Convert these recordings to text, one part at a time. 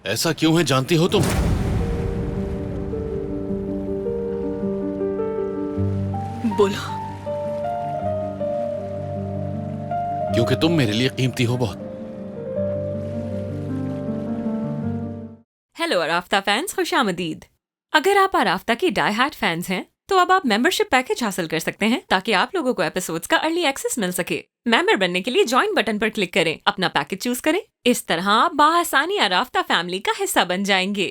ऐसा क्यों है जानती हो तुम? बोलो। क्योंकि तुम मेरे लिए कीमती हो बहुत। हेलो अराफ्ता फैंस, खुशामदीद। अगर आप अराफ्ता की डाई हार्ड फैंस हैं तो अब आप मेंबरशिप पैकेज हासिल कर सकते हैं ताकि आप लोगों को एपिसोड्स का अर्ली एक्सेस मिल सके। मेंबर बनने के लिए ज्वाइन बटन पर क्लिक करें, अपना पैकेज चूज करें। इस तरह आप बाआसानी अराफ्ता फैमिली का हिस्सा बन जाएंगे।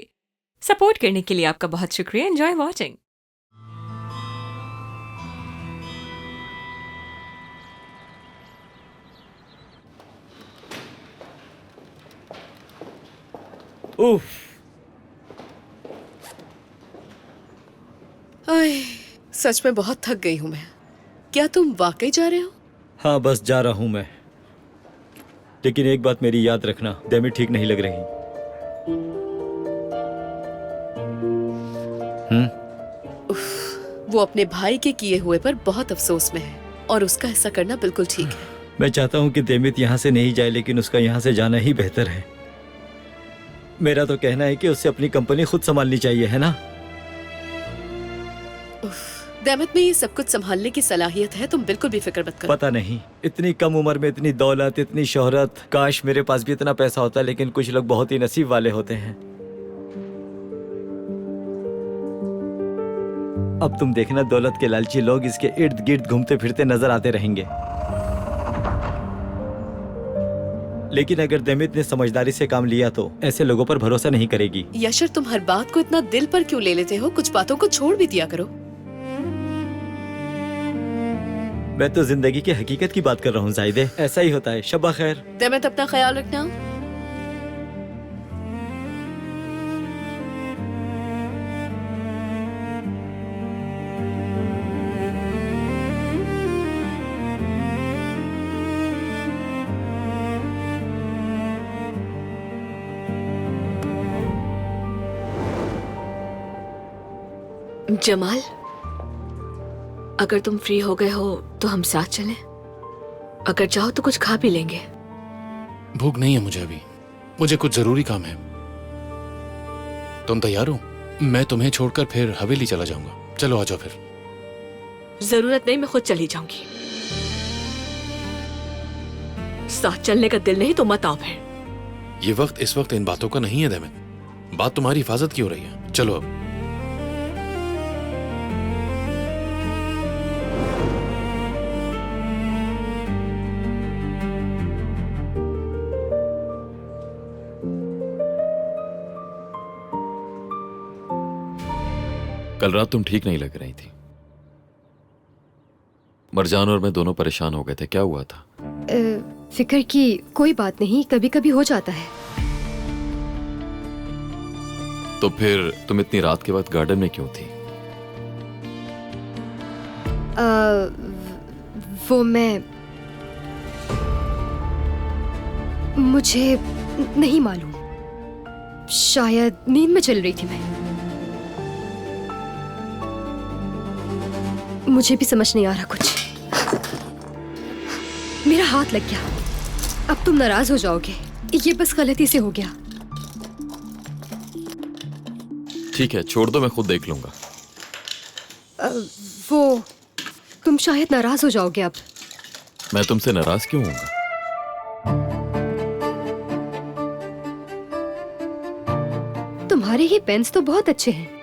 सपोर्ट करने के लिए आपका बहुत शुक्रिया। Enjoy watching. उफ, आय, सच में बहुत थक गई हूँ मैं। क्या तुम वाकई जा रहे हो? हाँ बस जा रहा हूँ मैं। लेकिन एक बात मेरी याद रखना, डेमी ठीक नहीं लग रही। वो अपने भाई के किए हुए पर बहुत अफसोस में है और उसका हिस्सा करना बिल्कुल ठीक है। मैं चाहता हूँ कि देमित यहाँ से नहीं जाए, लेकिन उसका यहाँ से जाना ही बेहतर है। मेरा तो कहना है कि उसे अपनी कंपनी खुद संभालनी चाहिए, है ना? देमित में ये सब कुछ संभालने की सलाहियत है, तुम बिल्कुल भी फिक्र मत करो। पता नहीं, इतनी कम उम्र में इतनी दौलत, इतनी शोहरत। काश मेरे पास भी इतना पैसा होता, लेकिन कुछ लोग बहुत ही नसीब वाले होते हैं। अब तुम देखना, दौलत के लालची लोग इसके इर्द गिर्द घूमते फिरते नजर आते रहेंगे। लेकिन अगर देमित ने समझदारी से काम लिया तो ऐसे लोगों पर भरोसा नहीं करेगी। यशर, तुम हर बात को इतना दिल पर क्यों ले लेते हो? कुछ बातों को छोड़ भी दिया करो। मैं तो जिंदगी की हकीकत की बात कर रहा हूँ जाहिदे। ऐसा ही होता है। शब्बा खैर। देमित, अपना ख्याल रखना। जमाल, अगर तुम फ्री हो गए हो तो हम साथ चलें। अगर चाहो तो कुछ खा भी लेंगे। भूख नहीं है मुझे अभी, मुझे कुछ जरूरी काम है। तुम तैयार हो? मैं तुम्हें छोड़कर फिर हवेली चला जाऊंगा। चलो आ जाओ फिर। जरूरत नहीं, मैं खुद चली जाऊंगी। साथ चलने का दिल नहीं तो मत आओ फिर। ये वक्त इस वक्त इन बातों का नहीं है देमित। बात तुम्हारी हिफाजत की हो रही है। चलो अब। कल रात तुम ठीक नहीं लग रही थी। मरजान और मैं दोनों परेशान हो गए थे। क्या हुआ था? फिक्र की कोई बात नहीं, कभी कभी हो जाता है। तो फिर तुम इतनी रात के वक्त गार्डन में क्यों थी? वो मुझे नहीं मालूम, शायद नींद में चल रही थी मैं। मुझे भी समझ नहीं आ रहा कुछ। मेरा हाथ लग गया। अब तुम नाराज हो जाओगे, ये बस गलती से हो गया। ठीक है, छोड़ दो, मैं खुद देख लूंगा। वो तुम शायद नाराज हो जाओगे अब। मैं तुमसे नाराज क्यों होऊंगा? तुम्हारे ही पेन्स तो बहुत अच्छे हैं।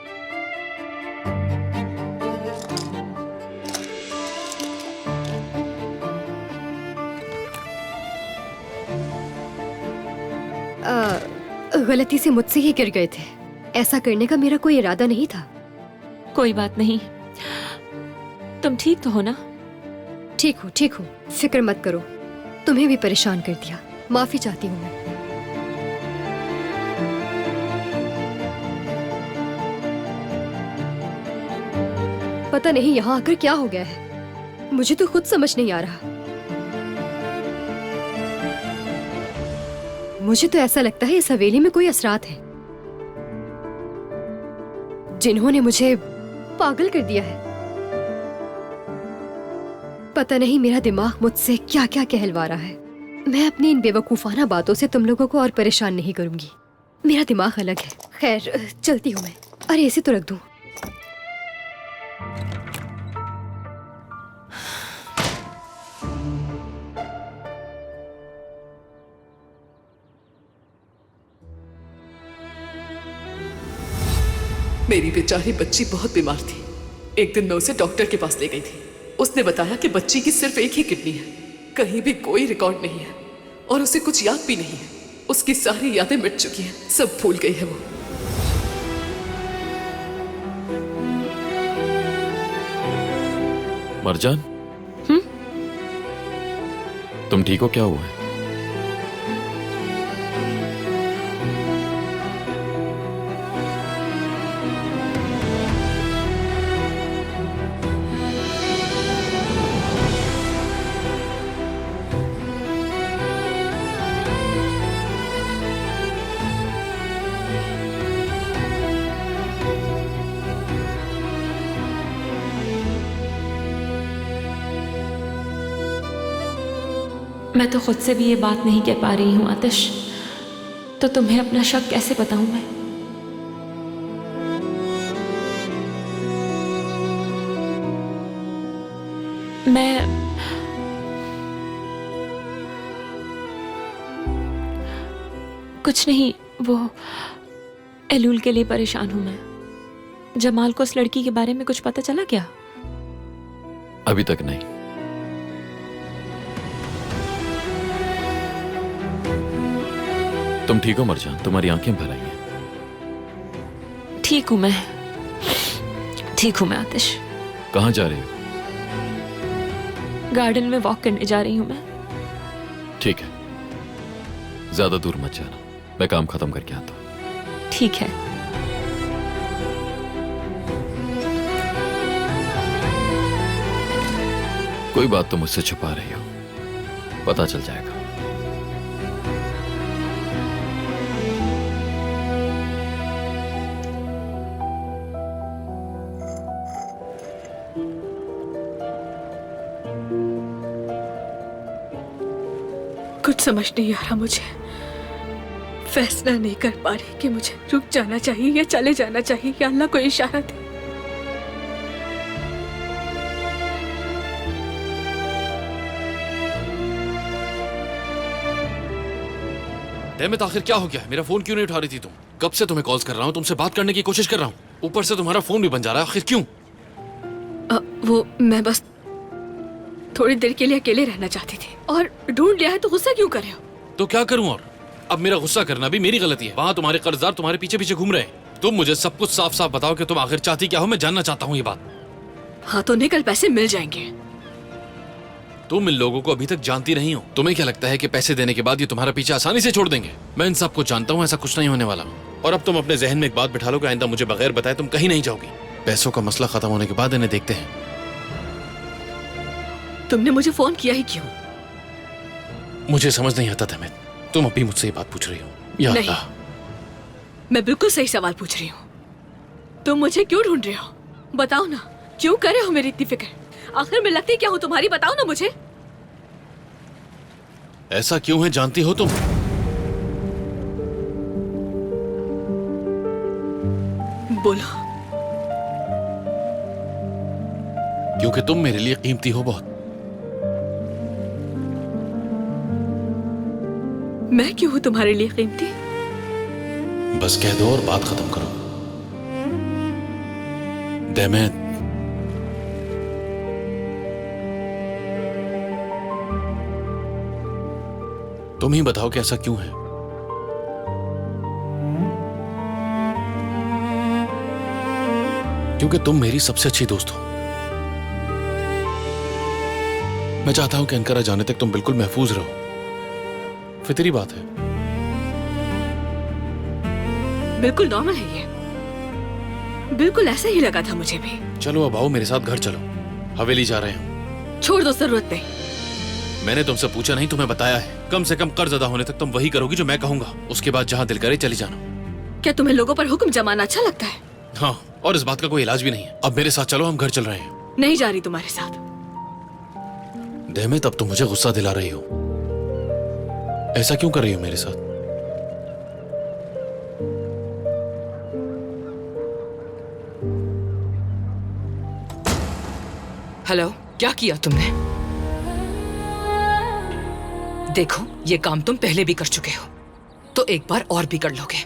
गलती से मुझसे ही गिर गए थे। ऐसा करने का मेरा कोई इरादा नहीं था। कोई बात नहीं, तुम ठीक तो हो ना? ठीक हूँ, फिक्र मत करो। तुम्हें भी परेशान कर दिया, माफी चाहती हूँ मैं। पता नहीं यहाँ आकर क्या हो गया है, मुझे तो खुद समझ नहीं आ रहा। मुझे तो ऐसा लगता है इस हवेली में कोई असरात है जिन्होंने मुझे पागल कर दिया है। पता नहीं मेरा दिमाग मुझसे क्या क्या कहलवा रहा है। मैं अपनी इन बेवकूफाना बातों से तुम लोगों को और परेशान नहीं करूंगी। मेरा दिमाग अलग है। खैर चलती हूँ मैं। अरे इसे तो रख दूँ। मेरी बेचारी बच्ची बहुत बीमार थी। एक दिन मैं उसे डॉक्टर के पास ले गई थी। उसने बताया कि बच्ची की सिर्फ एक ही किडनी है, कहीं भी कोई रिकॉर्ड नहीं है और उसे कुछ याद भी नहीं है। उसकी सारी यादें मिट चुकी हैं, सब भूल गई है वो। मरजान, तुम ठीक हो? क्या हुआ है? मैं तो खुद से भी ये बात नहीं कह पा रही हूँ आतिश, तो तुम्हें अपना शक कैसे बताऊं मैं? कुछ नहीं, वो एलूल के लिए परेशान हूं मैं। जमाल को उस लड़की के बारे में कुछ पता चला क्या? अभी तक नहीं। तुम ठीक हो मरजान? तुम्हारी आंखें भर आई हैं। ठीक हूं मैं, ठीक हूं मैं आतिश। कहाँ जा रही हो? गार्डन में वॉक करने जा रही हूं मैं। ठीक है, ज्यादा दूर मत जाना, मैं काम खत्म करके आता हूँ। ठीक है। कोई बात तो मुझसे छुपा रही हो, पता चल जाएगा। कुछ समझ नहीं आ रहा मुझे। फैसला नहीं कर पा रही कि मुझे रुक जाना चाहिए या चले जाना चाहिए, या अल्लाह को इशारा दे। डेमिट, आखिर क्या हो गया है? मेरा फोन क्यों नहीं उठा रही थी तुम? कब से तुम्हें कॉल्स कर रहा हूँ, तुमसे बात करने की कोशिश कर रहा हूँ, ऊपर से तुम्हारा फोन भी बंद जा रहा है। आखिर क्यों? वो मैं बस थोड़ी देर के लिए अकेले रहना चाहती थी और ढूंढ लिया है, तो गुस्सा क्यों कर रहे हो? तो क्या करूं? और अब मेरा गुस्सा करना भी मेरी गलती है। वहां तुम्हारे कर्जदार तुम्हारे पीछे पीछे घूम रहे हैं। तुम मुझे सब कुछ साफ साफ बताओ कि तुम आखिर चाहती क्या हो। मैं जानना चाहता हूँ ये बात। हाँ तो निकल, पैसे मिल जाएंगे। तुम इन लोगों को अभी तक जानती नहीं हो। तुम्हें क्या लगता है कि पैसे देने के बाद ये तुम्हारा पीछे आसानी से छोड़ देंगे? मैं इन सबको जानता हूँ, ऐसा कुछ नहीं होने वाला। और अब तुम अपने जहन में एक बात बिठा लो कि आइंदा मुझे बगैर बताए तुम कहीं नहीं जाओगी। पैसों का मसला खत्म होने के बाद इन्हें देखते हैं। तुमने मुझे फोन किया ही क्यों? मुझे समझ नहीं आता था। तुम अभी मुझसे ये बात पूछ रही हो? या नहीं, अल्लाह। मैं बिल्कुल सही सवाल पूछ रही हूँ। तुम मुझे क्यों ढूंढ रहे हो? बताओ ना, क्यों कर रहे हो मेरी इतनी फिक्र? आखिर मैं लगती क्या हूँ तुम्हारी? बताओ ना मुझे। ऐसा क्यों है जानती हो तुम? बोलो। क्योंकि तुम मेरे लिए कीमती हो बहुत। मैं क्यों हूं तुम्हारे लिए कीमती? बस कह दो और बात खत्म करो। डेमिट, तुम ही बताओ कि ऐसा क्यों है? क्योंकि तुम मेरी सबसे अच्छी दोस्त हो। मैं चाहता हूं कि अनकरा जाने तक तुम बिल्कुल महफूज रहो। फितरी बात है। बिल्कुल नॉर्मल है ये। बिल्कुल ऐसा ही लगा था मुझे भी। चलो अब आओ मेरे साथ घर चलो, हवेली जा रहे हैं। छोड़ दो, जरूरत नहीं। मैंने तुमसे पूछा नहीं, तुम्हें बताया है। कम से कम कर्ज अदा होने तक तुम वही करोगी जो मैं कहूंगा। उसके बाद जहां दिल करे चली जाना। क्या तुम्हें लोगों पर हुक्म जमाना अच्छा लगता है? हाँ, और इस बात का कोई इलाज भी नहीं है। अब मेरे साथ चलो, हम घर चल रहे हैं। नहीं जा रही तुम्हारे साथ। डेमिट, अब तुम मुझे गुस्सा दिला रही हो। ऐसा क्यों कर रही हो मेरे साथ? हेलो, क्या किया तुमने? देखो, ये काम तुम पहले भी कर चुके हो, तो एक बार और भी कर लोगे।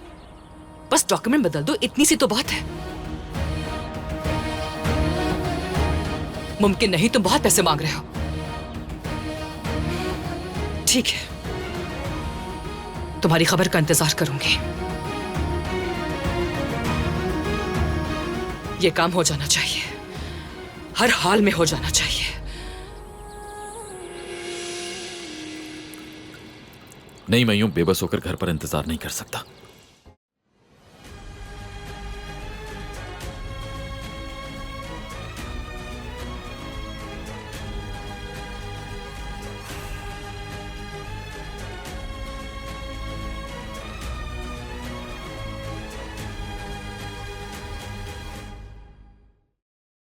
बस डॉक्यूमेंट बदल दो, इतनी सी तो बात है। मुमकिन नहीं, तुम बहुत पैसे मांग रहे हो। ठीक है, तुम्हारी खबर का इंतजार करूंगी। ये काम हो जाना चाहिए, हर हाल में हो जाना चाहिए। नहीं, मैं यूं बेबस होकर घर पर इंतजार नहीं कर सकता।